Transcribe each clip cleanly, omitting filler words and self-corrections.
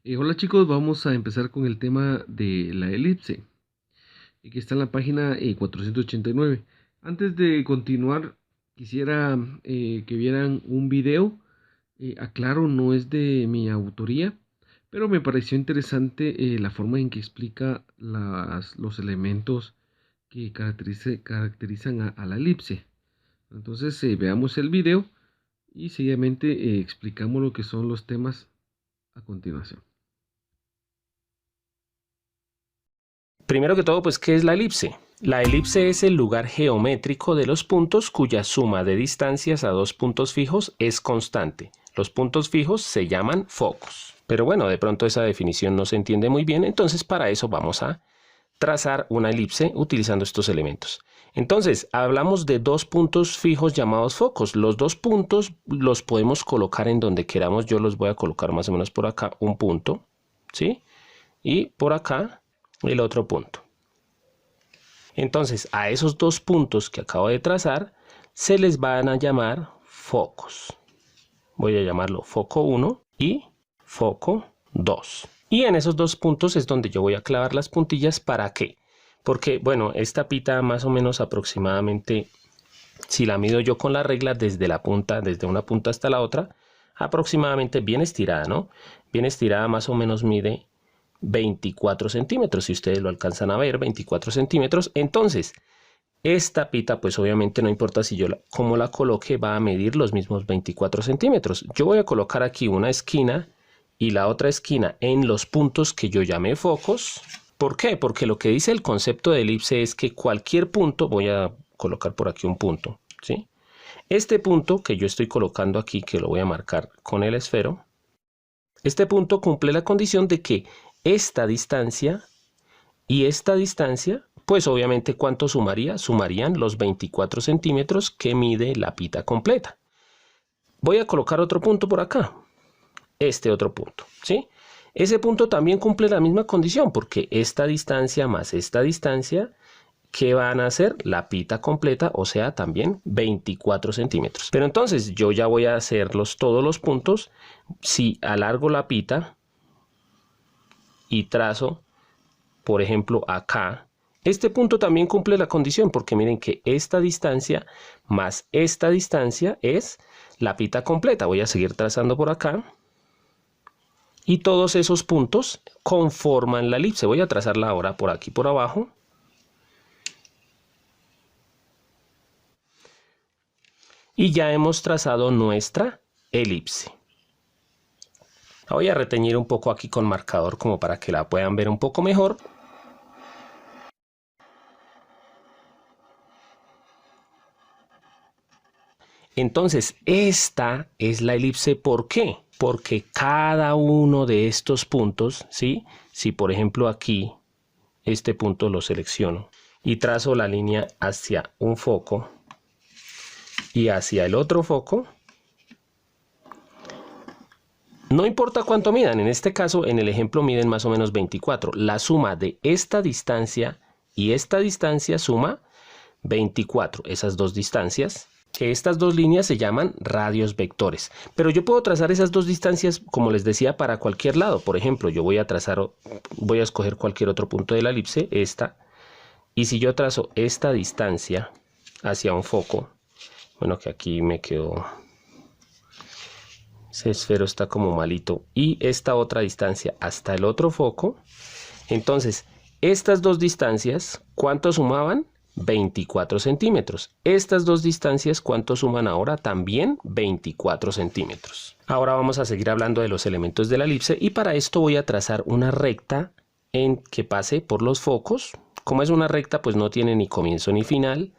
Hola chicos, vamos a empezar con el tema de la elipse, que está en la página 489. Antes de continuar, quisiera que vieran un video. Aclaro, no es de mi autoría, pero me pareció interesante la forma en que explica los elementos que caracterizan a la elipse. Entonces, veamos el video y seguidamente explicamos lo que son los temas a continuación. Primero que todo, pues, ¿qué es la elipse? La elipse es el lugar geométrico de los puntos cuya suma de distancias a dos puntos fijos es constante. Los puntos fijos se llaman focos. Pero bueno, de pronto esa definición no se entiende muy bien, entonces para eso vamos a trazar una elipse utilizando estos elementos. Entonces, hablamos de dos puntos fijos llamados focos. Los dos puntos los podemos colocar en donde queramos. Yo los voy a colocar más o menos por acá, un punto, ¿sí? Y por acá el otro punto. Entonces, a esos dos puntos que acabo de trazar se les van a llamar focos. Voy a llamarlo foco 1 y foco 2. Y en esos dos puntos es donde yo voy a clavar las puntillas. ¿Para qué? Porque, bueno, esta pita más o menos aproximadamente, si la mido yo con la regla desde la punta, desde una punta hasta la otra, aproximadamente bien estirada, ¿no? Bien estirada más o menos mide 24 centímetros, si ustedes lo alcanzan a ver, 24 centímetros. Entonces, esta pita, pues obviamente no importa si yo como la coloque, va a medir los mismos 24 centímetros. Yo voy a colocar aquí una esquina y la otra esquina en los puntos que yo llamé focos. ¿Por qué? Porque lo que dice el concepto de elipse es que cualquier punto, voy a colocar por aquí un punto, ¿sí? Este punto que yo estoy colocando aquí, que lo voy a marcar con el esfero, este punto cumple la condición de que esta distancia y esta distancia, pues obviamente ¿cuánto sumaría? Sumarían los 24 centímetros que mide la pita completa. Voy a colocar otro punto por acá, este otro punto, ¿sí? Ese punto también cumple la misma condición porque esta distancia más esta distancia, ¿qué van a hacer? La pita completa, o sea, también 24 centímetros. Pero entonces yo ya voy a hacerlos todos los puntos. Si alargo la pita y trazo, por ejemplo, acá, este punto también cumple la condición porque miren que esta distancia más esta distancia es la pita completa. Voy a seguir trazando por acá y todos esos puntos conforman la elipse. Voy a trazarla ahora por aquí por abajo. Y ya hemos trazado nuestra elipse. La voy a reteñir un poco aquí con marcador como para que la puedan ver un poco mejor. Entonces, esta es la elipse. ¿Por qué? Porque cada uno de estos puntos, ¿sí? Si por ejemplo aquí, este punto lo selecciono y trazo la línea hacia un foco y hacia el otro foco, no importa cuánto midan, en este caso, en el ejemplo miden más o menos 24. La suma de esta distancia y esta distancia suma 24, esas dos distancias. Que estas dos líneas se llaman radios vectores. Pero yo puedo trazar esas dos distancias, como les decía, para cualquier lado. Por ejemplo, yo voy a escoger cualquier otro punto de la elipse, esta. Y si yo trazo esta distancia hacia un foco, bueno, que aquí me quedó, ese esfero está como malito, y esta otra distancia hasta el otro foco, entonces estas dos distancias, ¿cuánto sumaban? 24 centímetros. Estas dos distancias, ¿cuánto suman ahora? También 24 centímetros. Ahora vamos a seguir hablando de los elementos de la elipse y para esto voy a trazar una recta en que pase por los focos. Como es una recta, pues no tiene ni comienzo ni final.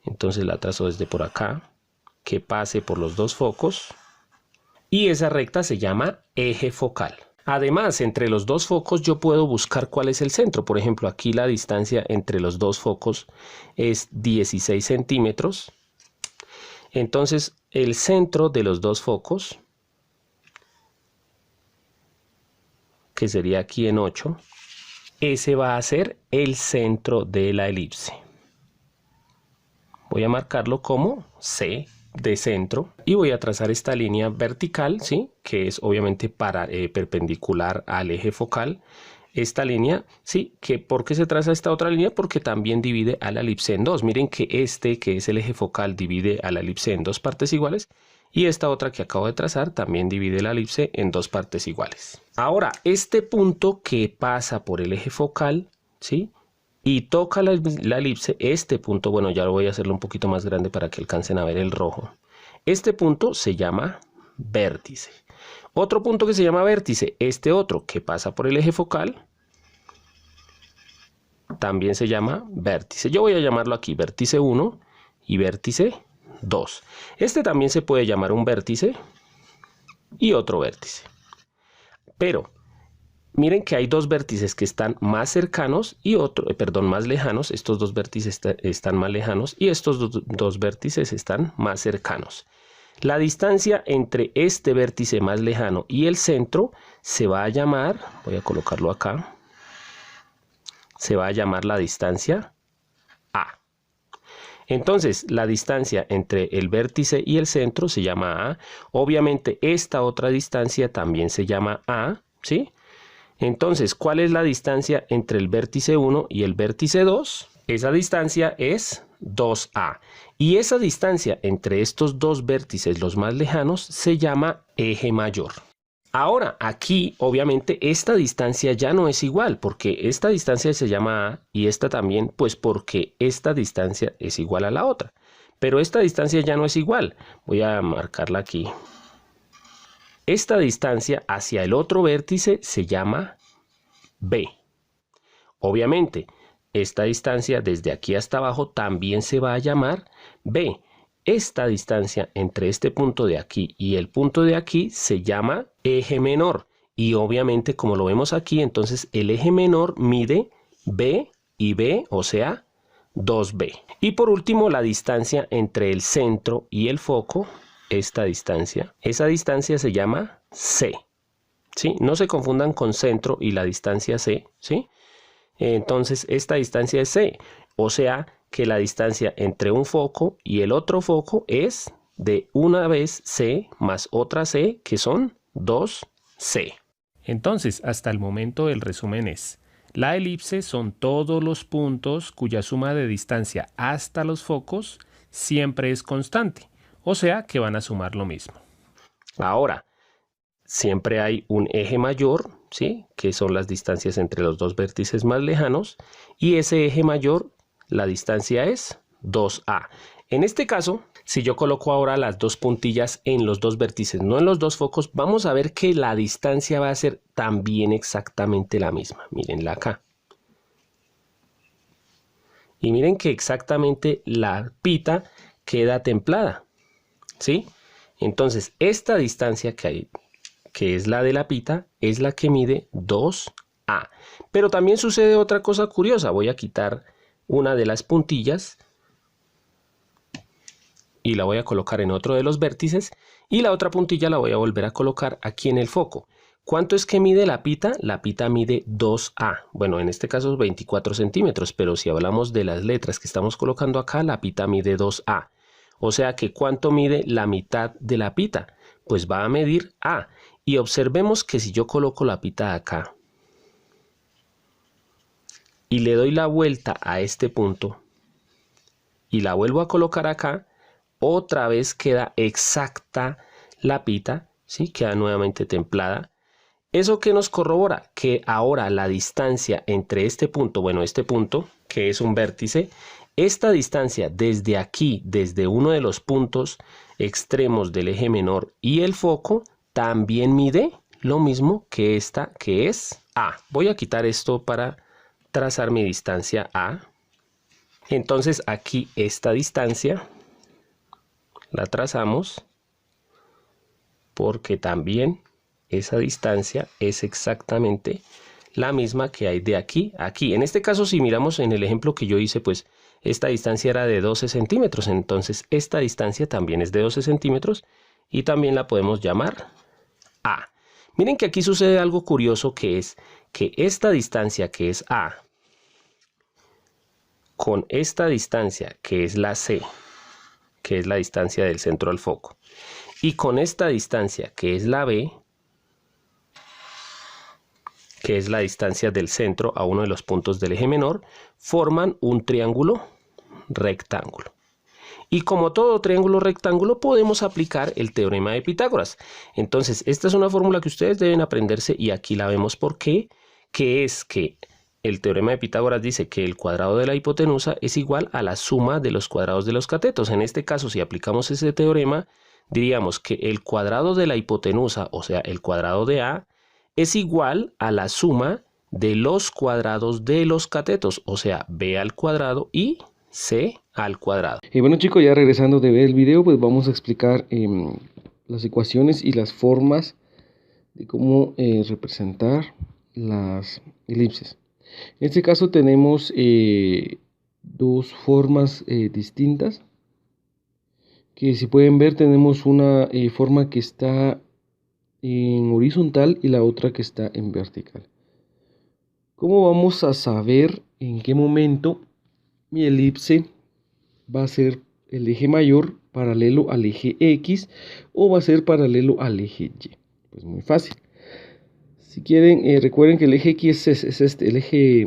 Entonces la trazo desde por acá, que pase por los dos focos. Y esa recta se llama eje focal. Además, entre los dos focos yo puedo buscar cuál es el centro. Por ejemplo, aquí la distancia entre los dos focos es 16 centímetros. Entonces, el centro de los dos focos, que sería aquí en 8, ese va a ser el centro de la elipse. Voy a marcarlo como C de centro y voy a trazar esta línea vertical, ¿sí? Que es obviamente perpendicular al eje focal. Esta línea, ¿sí? ¿Por qué se traza esta otra línea? Porque también divide a la elipse en dos. Miren que este, que es el eje focal, divide a la elipse en dos partes iguales. Y esta otra que acabo de trazar también divide la elipse en dos partes iguales. Ahora, este punto que pasa por el eje focal, ¿sí? Y toca la elipse, este punto, bueno, ya lo voy a hacerlo un poquito más grande para que alcancen a ver el rojo. Este punto se llama vértice. Otro punto que se llama vértice, este otro que pasa por el eje focal, también se llama vértice. Yo voy a llamarlo aquí vértice 1 y vértice 2. Este también se puede llamar un vértice y otro vértice. Pero miren que hay dos vértices que están más cercanos y más lejanos. Estos dos vértices están más lejanos y estos dos vértices están más cercanos. La distancia entre este vértice más lejano y el centro se va a llamar, voy a colocarlo acá, se va a llamar la distancia A. Entonces, la distancia entre el vértice y el centro se llama A. Obviamente, esta otra distancia también se llama A, ¿sí? Entonces, ¿cuál es la distancia entre el vértice 1 y el vértice 2? Esa distancia es 2A. Y esa distancia entre estos dos vértices, los más lejanos, se llama eje mayor. Ahora, aquí, obviamente, esta distancia ya no es igual, porque esta distancia se llama A y esta también, pues porque esta distancia es igual a la otra. Pero esta distancia ya no es igual. Voy a marcarla aquí. Esta distancia hacia el otro vértice se llama B. Obviamente, esta distancia desde aquí hasta abajo también se va a llamar B. Esta distancia entre este punto de aquí y el punto de aquí se llama eje menor. Y obviamente, como lo vemos aquí, entonces el eje menor mide B y B, o sea, 2B. Y por último, la distancia entre el centro y el foco, esa distancia se llama C. ¿Sí? No se confundan con centro y la distancia C, ¿sí? Entonces, esta distancia es C, o sea que la distancia entre un foco y el otro foco es de una vez C más otra C, que son 2C. Entonces, hasta el momento el resumen es: la elipse son todos los puntos cuya suma de distancia hasta los focos siempre es constante, o sea que van a sumar lo mismo. Ahora, siempre hay un eje mayor, ¿sí? Que son las distancias entre los dos vértices más lejanos, y ese eje mayor, la distancia es 2A. En este caso, si yo coloco ahora las dos puntillas en los dos vértices, no en los dos focos, vamos a ver que la distancia va a ser también exactamente la misma. Mírenla acá. Y miren que exactamente la pita queda templada, ¿sí? Entonces, esta distancia que es la de la pita, es la que mide 2A. Pero también sucede otra cosa curiosa. Voy a quitar una de las puntillas y la voy a colocar en otro de los vértices, y la otra puntilla la voy a volver a colocar aquí en el foco. ¿Cuánto es que mide la pita? La pita mide 2A. Bueno, en este caso 24 centímetros, pero si hablamos de las letras que estamos colocando acá, la pita mide 2A. O sea que ¿cuánto mide la mitad de la pita? Pues va a medir A. Y observemos que si yo coloco la pita acá y le doy la vuelta a este punto y la vuelvo a colocar acá, otra vez queda exacta la pita, ¿sí? Queda nuevamente templada. ¿Eso qué nos corrobora? Que ahora la distancia entre este punto, bueno, este punto, que es un vértice, esta distancia desde aquí, desde uno de los puntos extremos del eje menor y el foco, también mide lo mismo que esta, que es A. Voy a quitar esto para trazar mi distancia A. Entonces aquí esta distancia la trazamos porque también esa distancia es exactamente la misma que hay de aquí a aquí. En este caso, si miramos en el ejemplo que yo hice, pues esta distancia era de 12 centímetros. Entonces esta distancia también es de 12 centímetros y también la podemos llamar A. Miren que aquí sucede algo curioso, que es que esta distancia, que es A, con esta distancia, que es la C, que es la distancia del centro al foco. Y con esta distancia, que es la B, que es la distancia del centro a uno de los puntos del eje menor, forman un triángulo rectángulo. Y como todo triángulo rectángulo podemos aplicar el teorema de Pitágoras. Entonces esta es una fórmula que ustedes deben aprenderse y aquí la vemos por qué, que es que el teorema de Pitágoras dice que el cuadrado de la hipotenusa es igual a la suma de los cuadrados de los catetos. En este caso, si aplicamos ese teorema, diríamos que el cuadrado de la hipotenusa, o sea el cuadrado de A, es igual a la suma de los cuadrados de los catetos, o sea B al cuadrado y C al cuadrado. Y bueno chicos, ya regresando de ver el video, pues vamos a explicar las ecuaciones y las formas de cómo representar las elipses. En este caso tenemos dos formas distintas, que si pueden ver tenemos una forma que está en horizontal y la otra que está en vertical. ¿Cómo vamos a saber en qué momento mi elipse va a ser el eje mayor paralelo al eje X o va a ser paralelo al eje Y? Pues muy fácil. Si quieren, recuerden que el eje X es este, el eje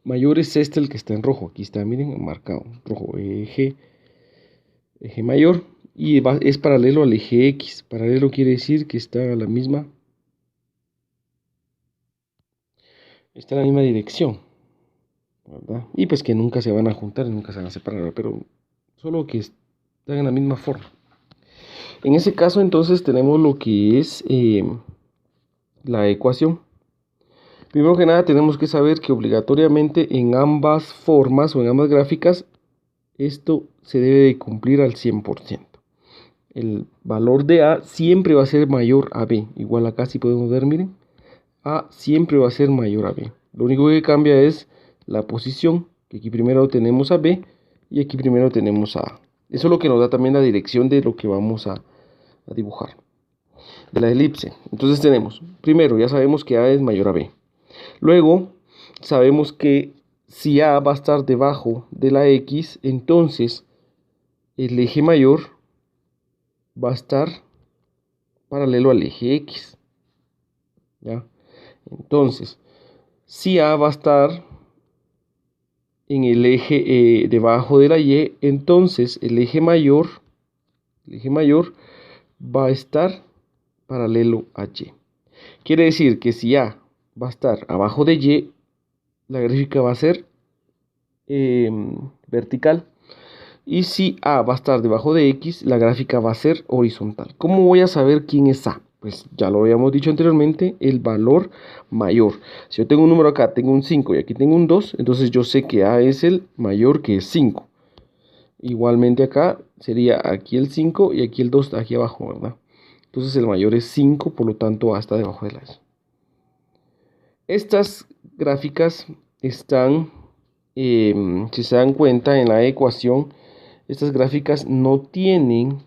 mayor es este, el que está en rojo. Aquí está, miren, marcado, rojo, eje mayor, y es paralelo al eje X. Paralelo quiere decir que está en la misma dirección, ¿verdad? Y pues que nunca se van a juntar, nunca se van a separar, pero solo que están en la misma forma. En ese caso entonces tenemos lo que es la ecuación. Primero que nada tenemos que saber que obligatoriamente en ambas formas o en ambas gráficas esto se debe de cumplir al 100%. El valor de A siempre va a ser mayor a B. Igual acá si podemos ver, miren, A siempre va a ser mayor a B. Lo único que cambia es la posición, que aquí primero tenemos a B y aquí primero tenemos a A. Eso es lo que nos da también la dirección de lo que vamos a dibujar, de la elipse. Entonces tenemos, primero ya sabemos que A es mayor a B. Luego sabemos que si A va a estar debajo de la X, entonces el eje mayor va a estar paralelo al eje X, ¿ya? Entonces, si A va a estar en el eje debajo de la Y, entonces el eje mayor va a estar paralelo a Y. Quiere decir que si A va a estar abajo de Y, la gráfica va a ser vertical. Y si A va a estar debajo de X, la gráfica va a ser horizontal. ¿Cómo voy a saber quién es A? Pues ya lo habíamos dicho anteriormente, el valor mayor. Si yo tengo un número acá, tengo un 5 y aquí tengo un 2, entonces yo sé que A es el mayor, que es 5. Igualmente acá sería aquí el 5 y aquí el 2 aquí abajo, ¿verdad? Entonces el mayor es 5, por lo tanto A está debajo de la S. Estas gráficas están, si se dan cuenta en la ecuación, estas gráficas no tienen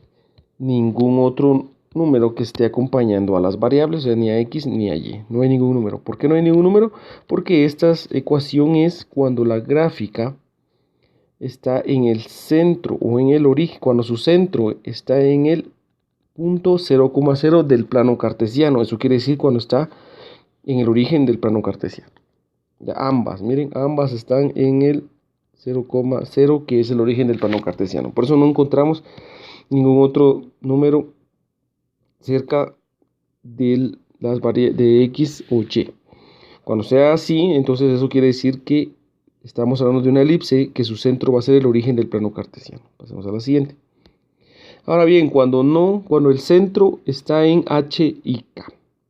ningún otro número que esté acompañando a las variables, o sea, ni a X ni a Y. No hay ningún número. ¿Por qué no hay ningún número? Porque esta ecuación es cuando la gráfica está en el centro o en el origen, cuando su centro está en el punto 0,0 del plano cartesiano. Eso quiere decir cuando está en el origen del plano cartesiano. Ya, ambas, miren, ambas están en el 0,0, que es el origen del plano cartesiano. Por eso no encontramos ningún otro número cerca de de X o Y. Cuando sea así, entonces eso quiere decir que estamos hablando de una elipse que su centro va a ser el origen del plano cartesiano. Pasemos a la siguiente. Ahora bien, cuando el centro está en H y K.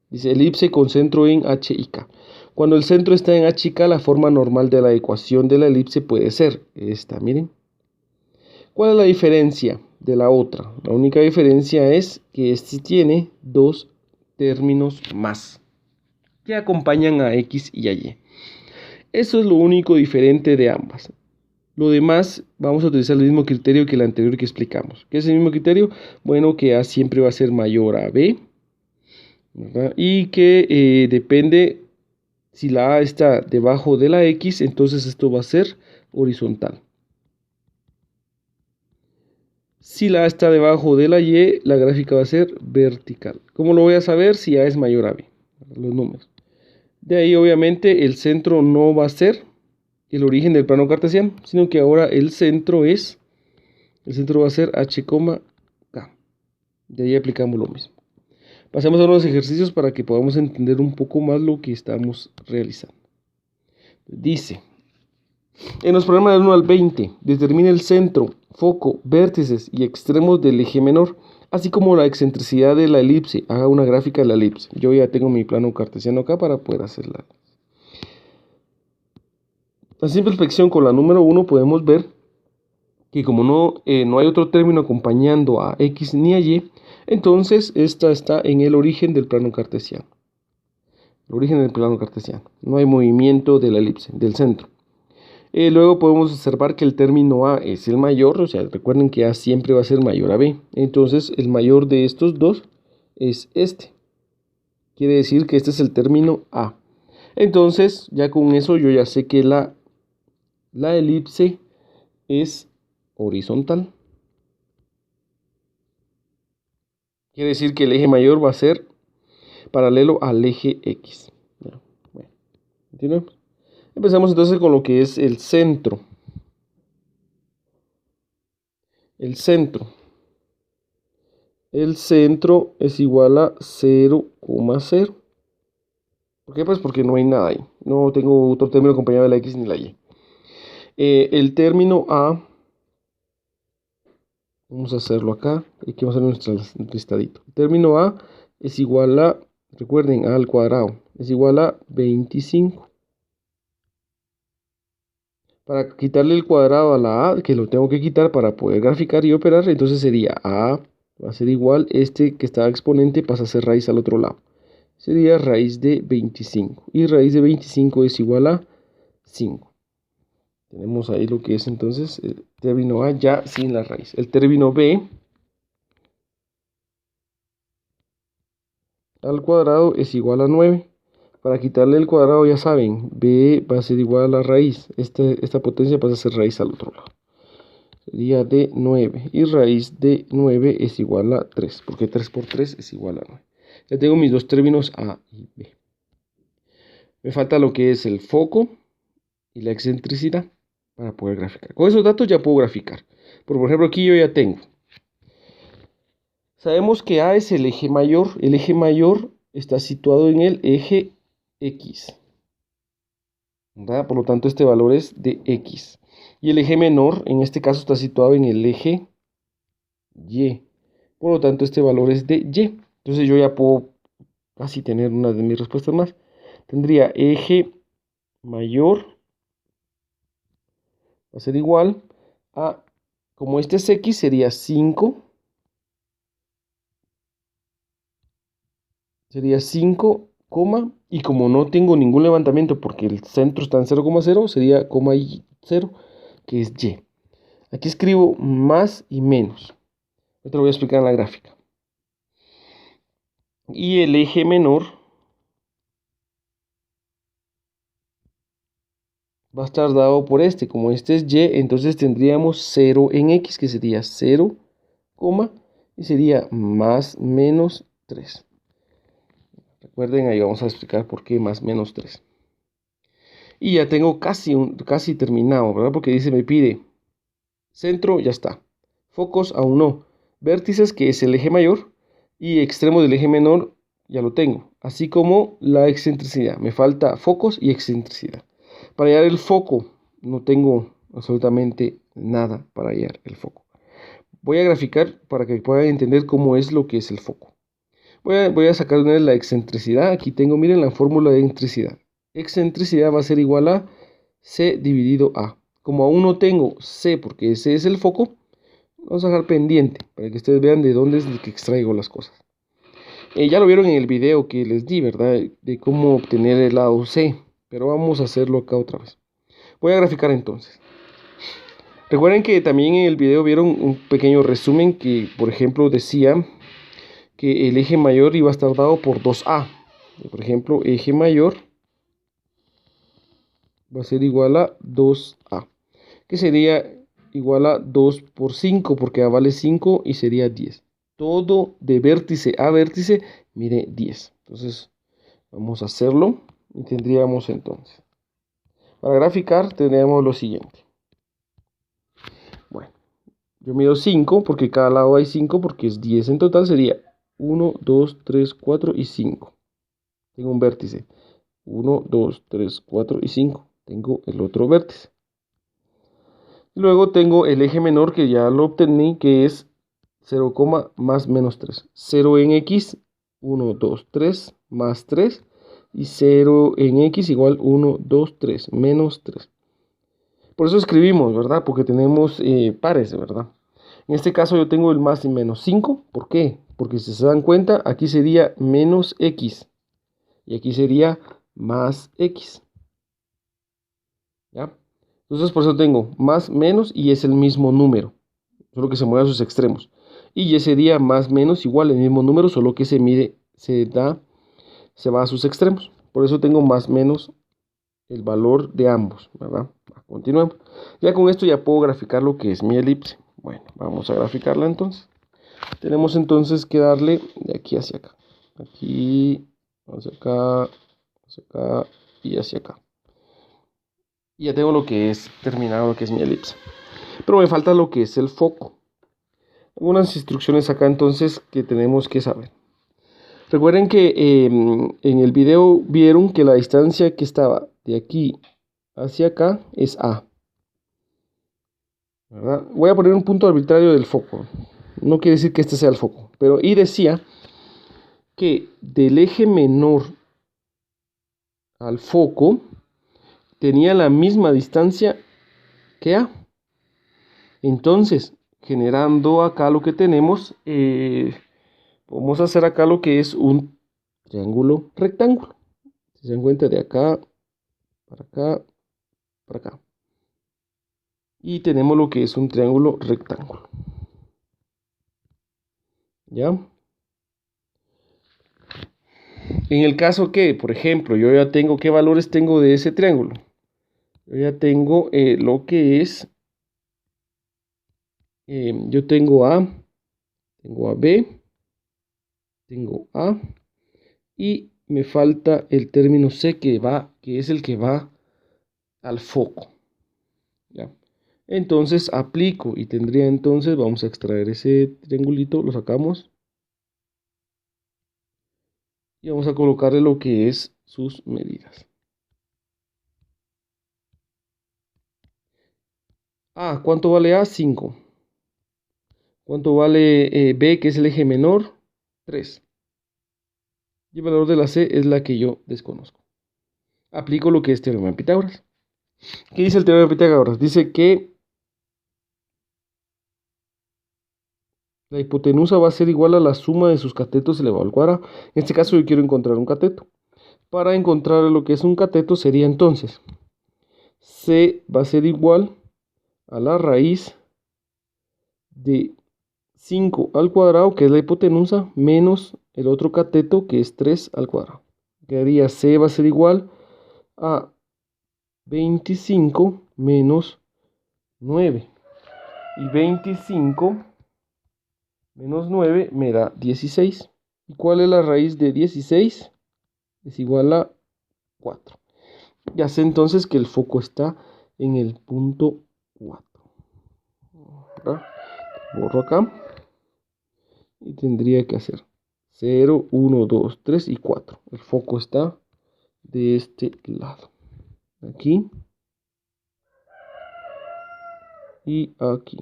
Dice elipse con centro en H y K. Cuando el centro está en H y K, la forma normal de la ecuación de la elipse puede ser esta, miren. ¿Cuál es la diferencia de la otra? La única diferencia es que este tiene dos términos más que acompañan a X y a Y. Eso es lo único diferente de ambas. Lo demás, vamos a utilizar el mismo criterio que el anterior que explicamos. ¿Qué es el mismo criterio? Bueno, que A siempre va a ser mayor a B, ¿verdad? Y que depende, si la A está debajo de la X, entonces esto va a ser horizontal. Si la A está debajo de la Y, la gráfica va a ser vertical. ¿Cómo lo voy a saber? Si A es mayor a B. Los números. De ahí, obviamente, el centro no va a ser el origen del plano cartesiano, sino que ahora el centro va a ser H, K. De ahí aplicamos lo mismo. Pasemos a unos ejercicios para que podamos entender un poco más lo que estamos realizando. Dice, en los problemas del 1 al 20, determine el centro, foco, vértices y extremos del eje menor, así como la excentricidad de la elipse. Haga una gráfica de la elipse. Yo ya tengo mi plano cartesiano acá para poder hacerla. A simple inspección con la número 1 podemos ver que como no hay otro término acompañando a X ni a Y, entonces esta está en el origen del plano cartesiano. El origen del plano cartesiano. No hay movimiento de la elipse, del centro. Luego podemos observar que el término A es el mayor, o sea, recuerden que A siempre va a ser mayor a B. Entonces el mayor de estos dos es este. Quiere decir que este es el término A. Entonces, ya con eso yo ya sé que la elipse es horizontal. Quiere decir que el eje mayor va a ser paralelo al eje X. Bueno, continuemos. Empezamos entonces con lo que es el centro. El centro es igual a 0,0. ¿Por qué? Pues porque no hay nada ahí. No tengo otro término acompañado de la X ni la Y. El término A, vamos a hacerlo acá. Aquí vamos a hacer nuestro listadito. El término A es igual a, recuerden, A al cuadrado, es igual a 25. Para quitarle el cuadrado a la A, que lo tengo que quitar para poder graficar y operar, entonces sería A va a ser igual, este que está exponente pasa a ser raíz al otro lado. Sería raíz de 25. Y raíz de 25 es igual a 5. Tenemos ahí lo que es entonces el término A ya sin la raíz. El término B al cuadrado es igual a 9. Para quitarle el cuadrado, ya saben, B va a ser igual a la raíz. Esta potencia pasa a ser raíz al otro lado. Sería de 9. Y raíz de 9 es igual a 3. Porque 3 por 3 es igual a 9. Ya tengo mis dos términos A y B. Me falta lo que es el foco y la excentricidad para poder graficar. Con esos datos ya puedo graficar. Por ejemplo, aquí yo ya tengo. Sabemos que A es el eje mayor. El eje mayor está situado en el eje X. ¿Verdad? Por lo tanto, este valor es de X. Y el eje menor, en este caso, está situado en el eje Y. Por lo tanto, este valor es de Y. Entonces yo ya puedo casi tener una de mis respuestas más. Tendría eje mayor va a ser igual a, como este es X, sería 5. Sería 5, y como no tengo ningún levantamiento porque el centro está en 0,0, sería coma y 0, que es Y. Aquí escribo más y menos. Esto lo voy a explicar en la gráfica. Y el eje menor va a estar dado por este. Como este es Y, entonces tendríamos 0 en X, que sería 0, y sería más menos 3. Recuerden, ahí vamos a explicar por qué más menos 3. Y ya tengo casi terminado, ¿verdad? Porque dice, me pide centro, ya está. Focos, aún no. Vértices, que es el eje mayor. Y extremo del eje menor, ya lo tengo. Así como la excentricidad. Me falta focos y excentricidad. Para hallar el foco, no tengo absolutamente nada para hallar el foco. Voy a graficar para que puedan entender cómo es lo que es el foco. Voy a sacar una vez la excentricidad. Aquí tengo, miren la fórmula de excentricidad. Excentricidad va a ser igual a C dividido A. Como aún no tengo C porque ese es el foco, vamos a dejar pendiente para que ustedes vean de dónde es el que extraigo las cosas. Ya lo vieron en el video que les di, ¿verdad? De cómo obtener el lado C. Pero vamos a hacerlo acá otra vez. Voy a graficar entonces. Recuerden que también en el video vieron un pequeño resumen que, por ejemplo, decía que el eje mayor iba a estar dado por 2A. Por ejemplo, eje mayor va a ser igual a 2A. Que sería igual a 2 por 5, porque A vale 5 y sería 10. Todo de vértice a vértice, mire, 10. Entonces, vamos a hacerlo y tendríamos entonces, para graficar, tendríamos lo siguiente. Bueno, yo mido 5 porque cada lado hay 5 porque es 10 en total, sería 1, 2, 3, 4 y 5. Tengo un vértice. 1, 2, 3, 4 y 5. Tengo el otro vértice. Luego tengo el eje menor que ya lo obtení, que es 0, más menos 3. 0 en x, 1, 2, 3, más 3. Y 0 en x igual 1, 2, 3, menos 3. Por eso escribimos, ¿verdad? Porque tenemos pares, ¿verdad? En este caso yo tengo el más y menos 5. ¿Por qué? Porque si se dan cuenta, aquí sería menos x. Y aquí sería más x. ¿Ya? Entonces por eso tengo más, menos y es el mismo número. Solo que se mueve a sus extremos. Y y sería más, menos igual, el mismo número, solo que se mide, se va a sus extremos. Por eso tengo más, menos el valor de ambos, ¿verdad? Continuemos. Ya con esto ya puedo graficar lo que es mi elipse. Bueno, vamos a graficarla entonces. Tenemos entonces que darle de aquí hacia acá. Aquí, hacia acá y hacia acá. Y ya tengo lo que es terminado, lo que es mi elipse. Pero me falta lo que es el foco. Algunas instrucciones acá entonces que tenemos que saber. Recuerden que en el video vieron que la distancia que estaba de aquí hacia acá es A, ¿verdad? Voy a poner un punto arbitrario del foco. No quiere decir que este sea el foco. Pero y decía que del eje menor al foco tenía la misma distancia que A. Entonces, generando acá lo que tenemos, vamos a hacer acá lo que es un triángulo rectángulo. Si se dan cuenta, de acá, para acá, para acá. Y tenemos lo que es un triángulo rectángulo. ¿Ya? En el caso que, por ejemplo, yo ya tengo, ¿qué valores tengo de ese triángulo? Yo ya tengo lo que es, yo tengo A B, tengo A, y me falta el término C que es el que va al foco. ¿Ya? Entonces aplico y tendría entonces, vamos a extraer ese triangulito, lo sacamos. Y vamos a colocarle lo que es sus medidas. A, ¿cuánto vale A? 5. ¿Cuánto vale B, que es el eje menor? 3. Y el valor de la C es la que yo desconozco. Aplico lo que es teorema de Pitágoras. ¿Qué dice el teorema de Pitágoras? Dice que la hipotenusa va a ser igual a la suma de sus catetos elevado al cuadrado. En este caso yo quiero encontrar un cateto. Para encontrar lo que es un cateto sería entonces C va a ser igual a la raíz de 5 al cuadrado, que es la hipotenusa, menos el otro cateto, que es 3 al cuadrado. Quedaría C va a ser igual a 25 menos 9. Y 25 menos 9 me da 16. ¿Y cuál es la raíz de 16? Es igual a 4. Ya sé entonces que el foco está en el punto 4. ¿Verdad? Borro acá. Y tendría que hacer 0, 1, 2, 3 y 4. El foco está de este lado. Aquí. Y aquí.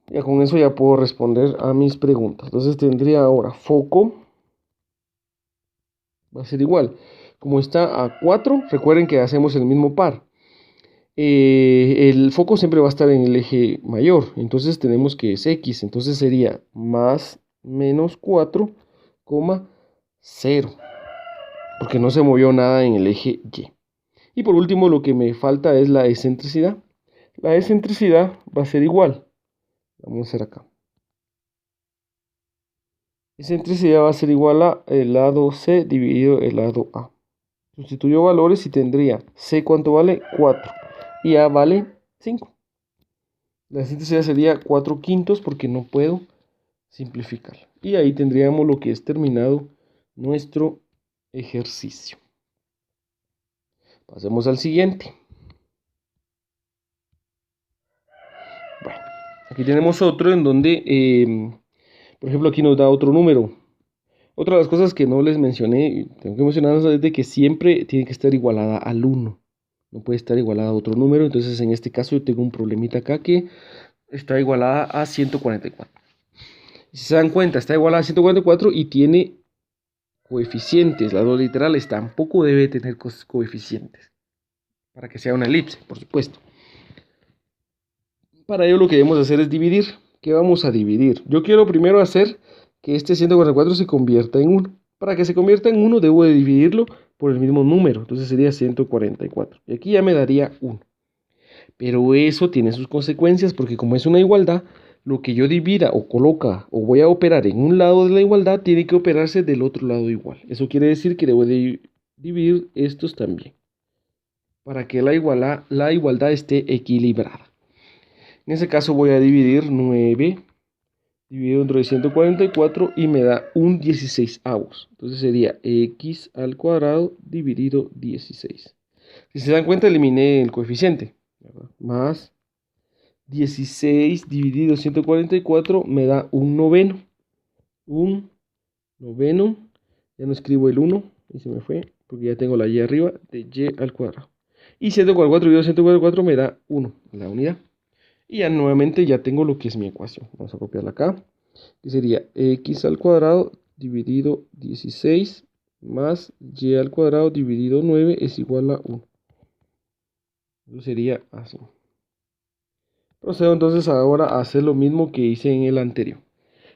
Ya con eso ya puedo responder a mis preguntas. Entonces tendría ahora foco. Va a ser igual. Como está a 4, recuerden que hacemos el mismo par. El foco siempre va a estar en el eje mayor. Entonces tenemos que es X. Entonces sería más menos 4, 0. Porque no se movió nada en el eje Y. Y por último lo que me falta es la excentricidad. La excentricidad va a ser igual. Vamos a hacer acá. Excentricidad va a ser igual a el lado C dividido el lado A. Sustituyo valores y tendría C cuánto vale 4 y A vale 5. La excentricidad sería 4 quintos porque no puedo simplificar. Y ahí tendríamos lo que es terminado nuestro ejercicio. Pasemos al siguiente. Bueno, aquí tenemos otro en donde, por ejemplo, aquí nos da otro número. Otra de las cosas que no les mencioné, tengo que mencionarlas, es de que siempre tiene que estar igualada al 1. No puede estar igualada a otro número. Entonces, en este caso, yo tengo un problemita acá que está igualada a 144. Si se dan cuenta, está igualada a 144 y tiene coeficientes. Las dos literales tampoco debe tener coeficientes. Para que sea una elipse, por supuesto. Para ello lo que debemos hacer es dividir. ¿Qué vamos a dividir? Yo quiero primero hacer que este 144 se convierta en 1. Para que se convierta en 1 debo de dividirlo por el mismo número. Entonces sería 144. Y aquí ya me daría 1. Pero eso tiene sus consecuencias porque como es una igualdad, lo que yo divida o coloca o voy a operar en un lado de la igualdad tiene que operarse del otro lado igual. Eso quiere decir que debo de dividir estos también para que la igualdad esté equilibrada. En ese caso voy a dividir 9 dividido entre 144 y me da un 16avos. Entonces sería x al cuadrado dividido 16. Si se dan cuenta, eliminé el coeficiente, ¿verdad? Más 16 dividido 144 me da un noveno. Un noveno. Ya no escribo el 1 y se me fue porque ya tengo la y arriba de y al cuadrado. Y 144 dividido 144 me da 1, la unidad. Y ya nuevamente ya tengo lo que es mi ecuación. Vamos a copiarla acá. Que sería x al cuadrado dividido 16 más y al cuadrado dividido 9 es igual a 1. Eso sería así. Procedo entonces ahora a hacer lo mismo que hice en el anterior.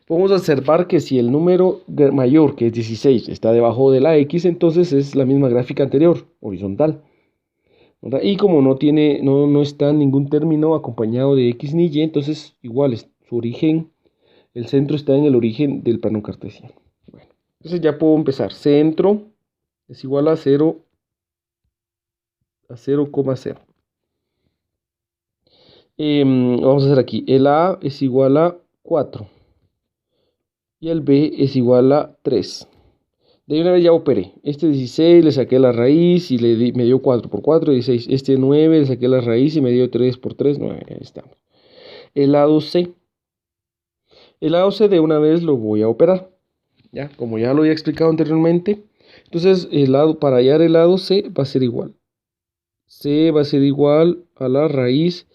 Podemos observar que si el número mayor, que es 16, está debajo de la x, entonces es la misma gráfica anterior, horizontal, ¿verdad? Y como no está ningún término acompañado de x ni y, entonces igual es su origen, el centro está en el origen del plano cartesiano. Bueno, entonces ya puedo empezar. Centro es igual a 0, a 0,0. Vamos a hacer aquí, el A es igual a 4 y el B es igual a 3. De una vez ya operé. Este 16 le saqué la raíz y me dio 4 por 4, 16. Este 9 le saqué la raíz y me dio 3 por 3, 9. Ahí estamos. El lado C. El lado C de una vez lo voy a operar. ¿Ya? Como ya lo había explicado anteriormente. Entonces, para hallar el lado C va a ser igual. C va a ser igual a la raíz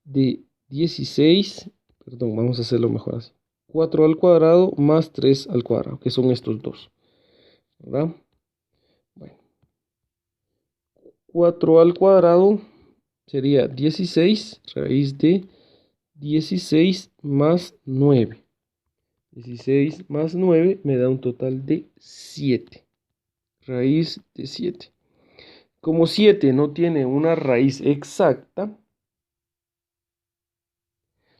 de 16. Perdón, vamos a hacerlo mejor así. 4 al cuadrado más 3 al cuadrado, que son estos dos. ¿Verdad? Bueno. 4 al cuadrado sería 16, raíz de 16 más 9. 16 más 9 me da un total de 7. Raíz de 7. Como 7 no tiene una raíz exacta,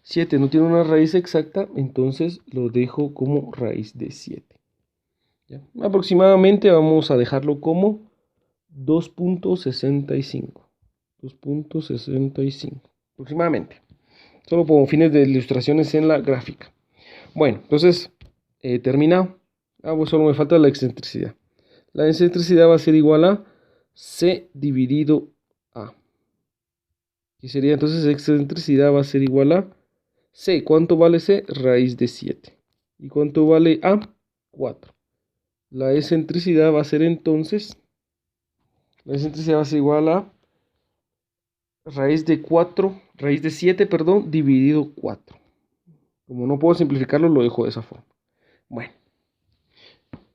7 no tiene una raíz exacta, entonces lo dejo como raíz de 7. ¿Ya? Aproximadamente vamos a dejarlo como 2.65. 2.65 aproximadamente. Solo como fines de ilustraciones en la gráfica. Bueno, entonces terminado. Pues solo me falta la excentricidad. La excentricidad va a ser igual a C dividido A. Y sería entonces excentricidad va a ser igual a C. ¿Cuánto vale C? Raíz de 7. ¿Y cuánto vale A? 4. La excentricidad va a ser entonces, la excentricidad va a ser igual a raíz de 4, raíz de 7, perdón, dividido 4. Como no puedo simplificarlo, lo dejo de esa forma. Bueno,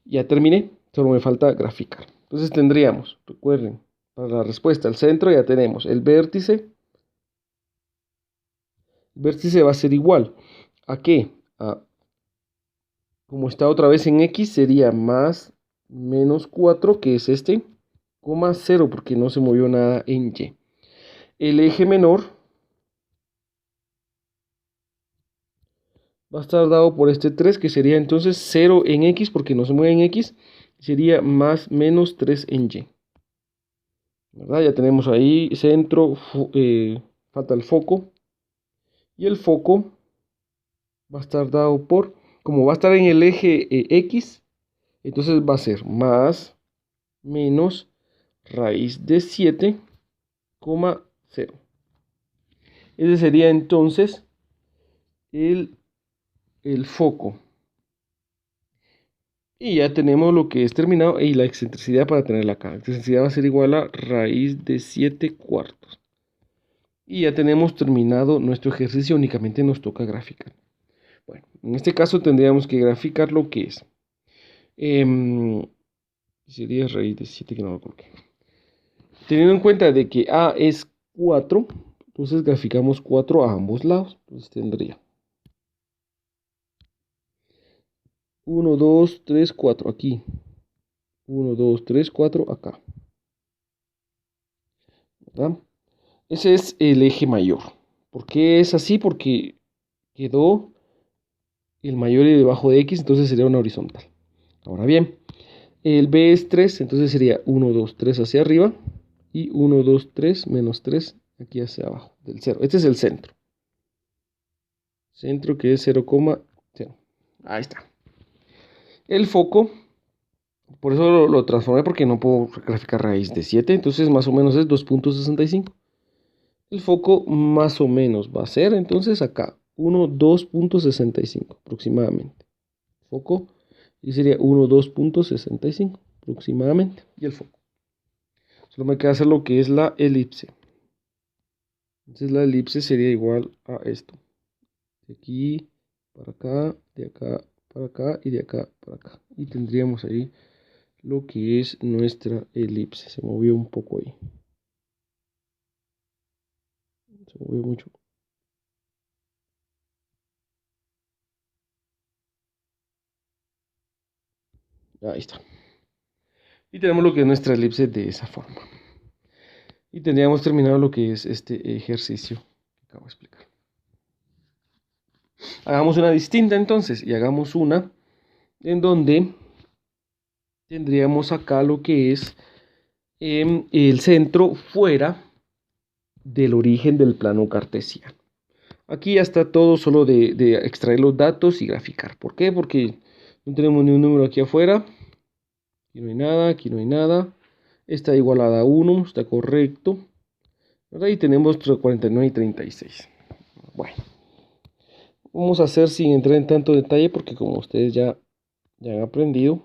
ya terminé, solo me falta graficar. Entonces tendríamos, recuerden, para la respuesta al centro ya tenemos el vértice. El vértice va a ser igual a qué? Como está otra vez en x, sería más menos 4, que es este, coma 0, porque no se movió nada en y. El eje menor va a estar dado por este 3, que sería entonces 0 en x, porque no se mueve en x, sería más menos 3 en y. ¿verdad? Ya tenemos ahí centro, falta el foco. Y el foco va a estar dado por, como va a estar en el eje X, entonces va a ser más menos raíz de 7,0. Ese sería entonces el foco. Y ya tenemos lo que es terminado y la excentricidad para tenerla acá. La excentricidad va a ser igual a raíz de 7/4. Y ya tenemos terminado nuestro ejercicio, únicamente nos toca graficar. Bueno, en este caso tendríamos que graficar lo que es. Sería raíz de 7 que no lo coloqué. Teniendo en cuenta de que A es 4, entonces graficamos 4 a ambos lados. Entonces tendría 1, 2, 3, 4 aquí. 1, 2, 3, 4 acá. ¿Verdad? Ese es el eje mayor. ¿Por qué es así? Porque quedó el mayor y debajo de X, entonces sería una horizontal. Ahora bien, el B es 3, entonces sería 1, 2, 3 hacia arriba. Y 1, 2, 3, menos 3 aquí hacia abajo del 0. Este es el centro. Centro que es 0,0. Ahí está. El foco, por eso lo transformé porque no puedo graficar raíz de 7. Entonces más o menos es 2,65. El foco más o menos va a ser entonces acá 2,65 aproximadamente. Foco y sería 2,65 aproximadamente. Y el foco. Solo me queda hacer lo que es la elipse. Entonces la elipse sería igual a esto. De aquí para acá, de acá para acá y de acá para acá. Y tendríamos ahí lo que es nuestra elipse. Se movió un poco ahí. Se movió mucho. Ahí está. Y tenemos lo que es nuestra elipse de esa forma. Y tendríamos terminado lo que es este ejercicio que acabo de explicar. Hagamos una distinta entonces y hagamos una en donde tendríamos acá lo que es el centro fuera del origen del plano cartesiano. Aquí ya está todo solo de extraer los datos y graficar. ¿Por qué? Porque no tenemos ni un número aquí afuera. Aquí no hay nada, aquí no hay nada. Está igualada a 1, está correcto. ¿Verdad? Y tenemos 49 y 36. Bueno, vamos a hacer sin entrar en tanto detalle porque como ustedes ya han aprendido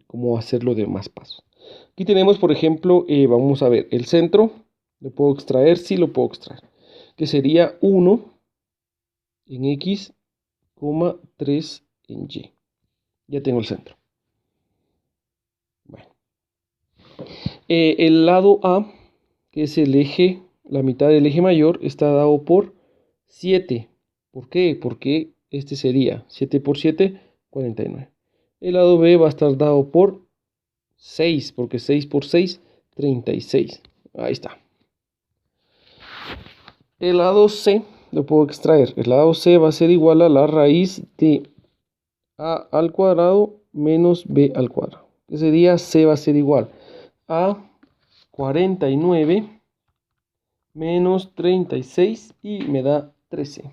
cómo hacer los demás pasos. Aquí tenemos, por ejemplo, vamos a ver, el centro. ¿Lo puedo extraer? Sí, lo puedo extraer. Que sería 1 en X, 3 en Y. Ya tengo el centro. Bueno. El lado A, que es el eje, la mitad del eje mayor, está dado por 7. ¿Por qué? Porque este sería 7 por 7, 49. El lado B va a estar dado por 6, porque 6 por 6, 36. Ahí está. El lado C lo puedo extraer. El lado C va a ser igual a la raíz de A al cuadrado menos B al cuadrado. Que sería C va a ser igual a 49 menos 36 y me da 13.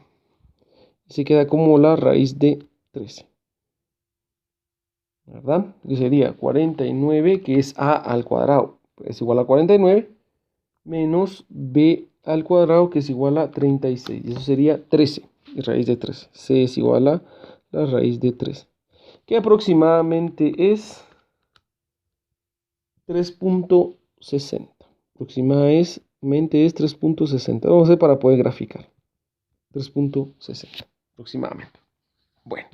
Se queda como la raíz de 13. ¿Verdad? Que sería 49, que es A al cuadrado, es igual a 49, menos B al cuadrado, que es igual a 36. Y eso sería 13, y raíz de 13. C es igual a la raíz de 13. Que aproximadamente es 3,60. Aproximadamente es 3,60. Vamos a hacer para poder graficar. 3,60 aproximadamente. Bueno.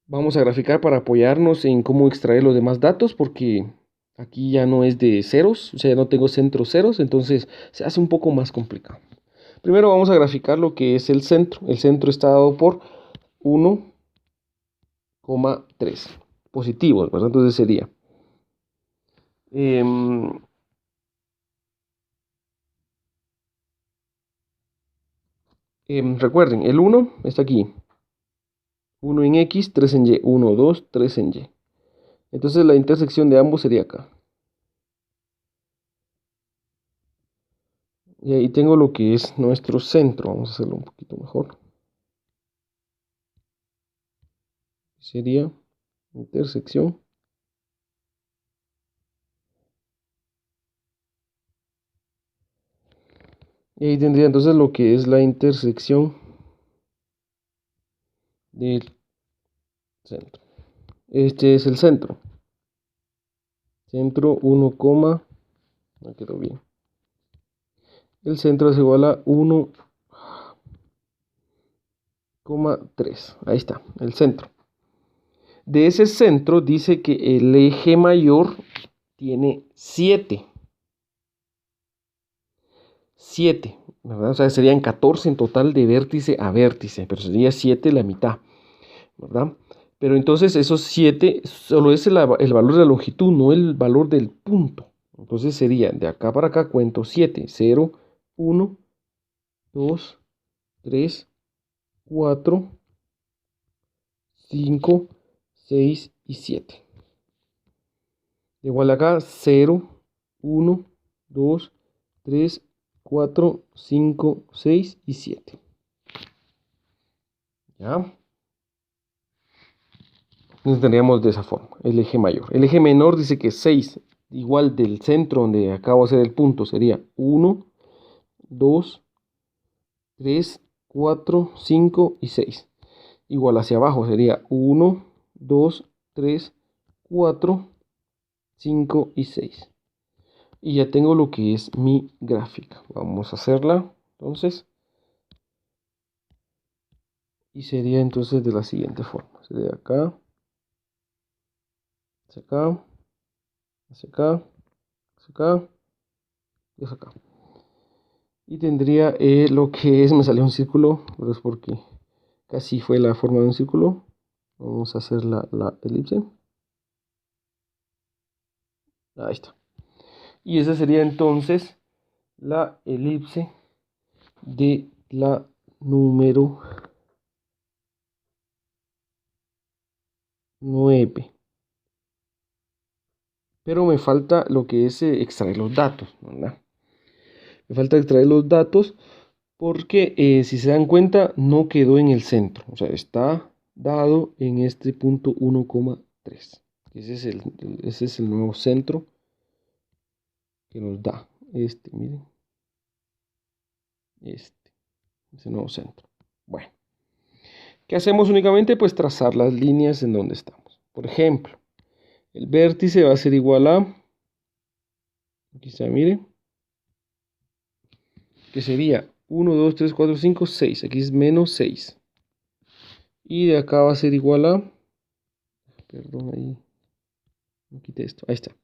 Vamos a graficar para apoyarnos en cómo extraer los demás datos, porque aquí ya no es de ceros, o sea, no tengo centros ceros, entonces se hace un poco más complicado. Primero vamos a graficar lo que es el centro. El centro está dado por 1,3 positivos, ¿verdad? Entonces sería recuerden, el 1 está aquí. 1 en X, 3 en Y. 1, 2, 3 en Y. Entonces la intersección de ambos sería acá. Y ahí tengo lo que es nuestro centro. Vamos a hacerlo un poquito mejor. Sería intersección. Y ahí tendría entonces lo que es la intersección del centro. Este es el centro. Centro 1, no quedó bien. El centro es igual a 1,3. Ahí está, el centro. De ese centro dice que el eje mayor tiene 7. 7, ¿verdad? O sea, serían 14 en total de vértice a vértice, pero sería 7 la mitad, ¿verdad? Pero entonces esos 7 solo es el valor de la longitud, no el valor del punto. Entonces sería de acá para acá cuento 7, 0, 1, 2, 3, 4, 5, 6 y 7. Igual acá 0, 1, 2, 3, 4, 5, 6 y 7. ¿Ya? Entonces tendríamos de esa forma el eje mayor. El eje menor dice que 6, igual del centro donde acabo de hacer el punto, sería 1, 2, 3, 4, 5 y 6. Igual hacia abajo sería 1, 2, 3, 4, 5 y 6. Y ya tengo lo que es mi gráfica. Vamos a hacerla entonces. Y sería entonces de la siguiente forma. Sería acá, hacia acá, hacia acá, hacia acá y hacia acá. Y tendría lo que es, me salió un círculo, pero es porque casi fue la forma de un círculo. Vamos a hacer la elipse. Ahí está. Y esa sería entonces la elipse de la número 9. Pero me falta lo que es extraer los datos, ¿verdad? Me falta extraer los datos porque si se dan cuenta no quedó en el centro. O sea, está dado en este punto 1,3. Ese es el nuevo centro que nos da. Miren. Es el nuevo centro. Bueno, ¿qué hacemos únicamente? Pues trazar las líneas en donde estamos. Por ejemplo, el vértice va a ser igual a, aquí está, miren, que sería 1, 2, 3, 4, 5, 6. Aquí es menos 6. Y de acá va a ser igual a, perdón, ahí, no quité esto, ahí está.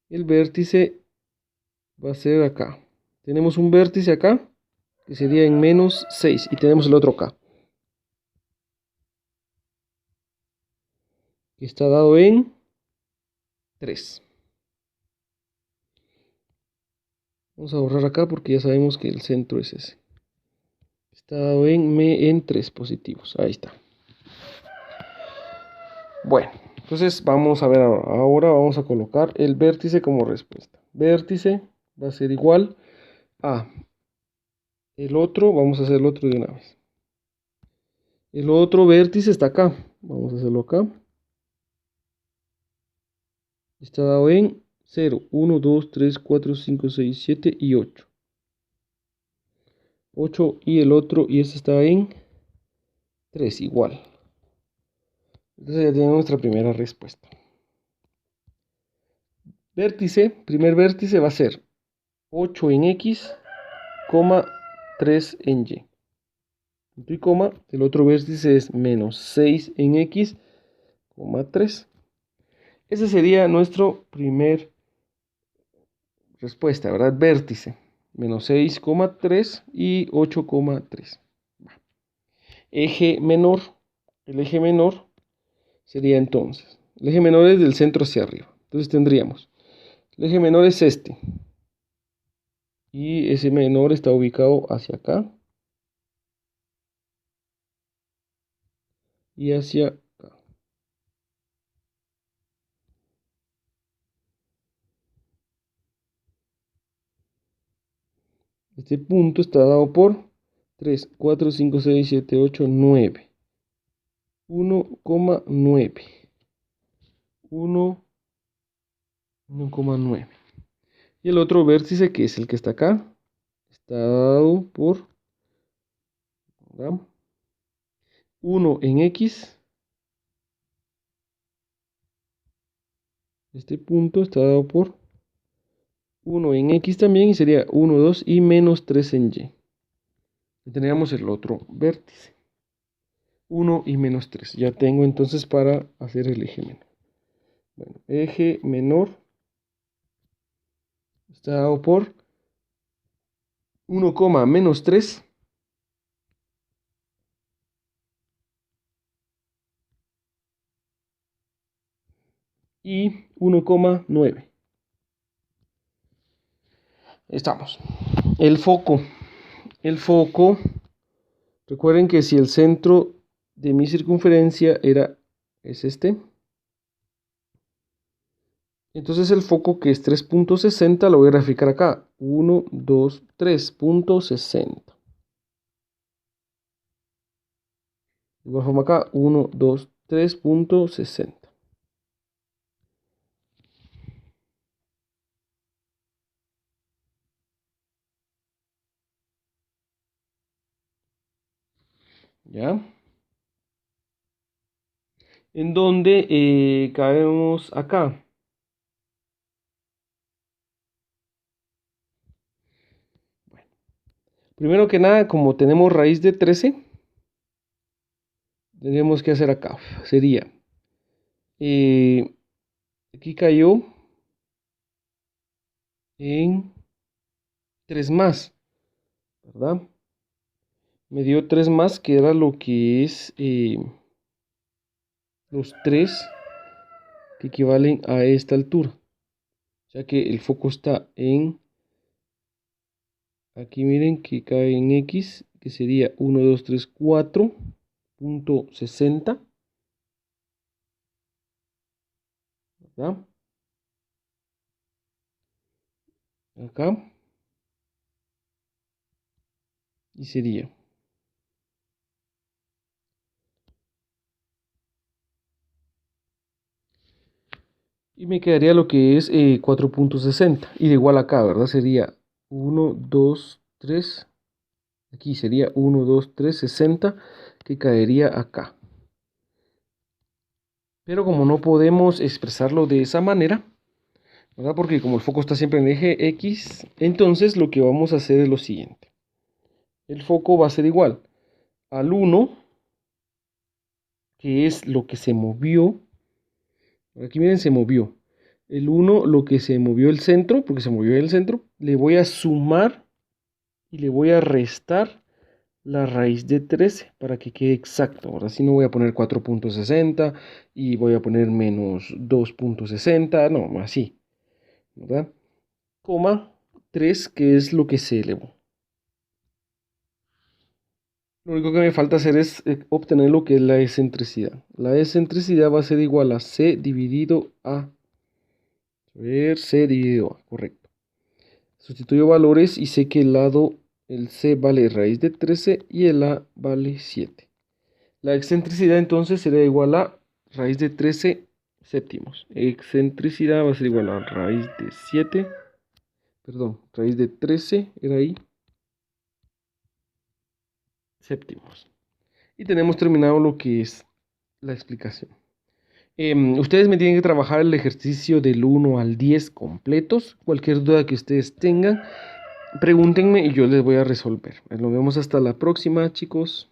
El vértice va a ser acá. Tenemos un vértice acá, que sería en menos 6. Y tenemos el otro acá, que está dado en 3. Vamos a borrar acá porque ya sabemos que el centro es ese. Está dado en 3 positivos. Ahí está. Bueno, entonces vamos a ver ahora, vamos a colocar el vértice como respuesta. Vértice va a ser igual a el otro, vamos a hacer el otro de una vez. El otro vértice está acá, vamos a hacerlo acá. Está dado en 0, 1, 2, 3, 4, 5, 6, 7 y 8. 8 y el otro, y este está en 3, igual. Entonces ya tenemos nuestra primera respuesta. Vértice, primer vértice va a ser 8 en X, 3 en Y. Punto y coma, el otro vértice es menos 6 en X, 3. Ese sería nuestro primer respuesta, ¿verdad? Vértice, menos 6,3 y 8,3. Eje menor, el eje menor sería entonces, el eje menor es del centro hacia arriba. Entonces tendríamos, el eje menor es este. Y ese menor está ubicado hacia acá. Y hacia acá. Este punto está dado por 3, 4, 5, 6, 7, 8, 9. 1,9. 1,9. Y el otro vértice, que es el que está acá, está dado por 1 en X. Este punto está dado por 1 en X también, y sería 1, 2 y menos 3 en Y. Y tendríamos el otro vértice. 1 y menos 3. Ya tengo entonces para hacer el eje menor. Bueno, eje menor está dado por 1, menos 3 y 1,9. Estamos. El foco. El foco, recuerden que si el centro de mi circunferencia es este, entonces el foco, que es 3.60, lo voy a graficar acá. 1, 2, 3.60. De igual forma acá, 1, 2, 3.60. ¿Ya? En donde caemos acá. Bueno, primero que nada, como tenemos raíz de 13, tenemos que hacer acá. Sería, aquí cayó en 3 más, ¿verdad? Me dio 3 más, que era lo que es los 3 que equivalen a esta altura. O sea que el foco está en, aquí miren que cae en X, que sería 1, 2, 3, 4.60, ¿verdad? Acá. Y sería y me quedaría lo que es 4.60. Y de igual acá, ¿verdad? Sería 1, 2, 3. Aquí sería 1, 2, 3, 60, que caería acá. Pero como no podemos expresarlo de esa manera, ¿verdad? Porque como el foco está siempre en eje X, entonces lo que vamos a hacer es lo siguiente. El foco va a ser igual al 1, que es lo que se movió. Aquí miren, se movió. El 1, lo que se movió el centro, porque se movió el centro, le voy a sumar y le voy a restar la raíz de 13 para que quede exacto. Ahora sí no voy a poner 4.60 y voy a poner menos 2.60, no, así, ¿verdad? Coma 3, que es lo que se elevó. Lo único que me falta hacer es obtener lo que es la excentricidad. La excentricidad va a ser igual a C dividido A. A ver, C dividido A, correcto. Sustituyo valores y sé que el C vale raíz de 13 y el A vale 7. La excentricidad entonces será igual a raíz de 13 séptimos. Excentricidad va a ser igual a raíz de 7, perdón, raíz de 13 era ahí, séptimos. Y tenemos terminado lo que es la explicación. Ustedes me tienen que trabajar el ejercicio del 1 al 10 completos. Cualquier duda que ustedes tengan, pregúntenme y yo les voy a resolver. Nos vemos hasta la próxima, chicos.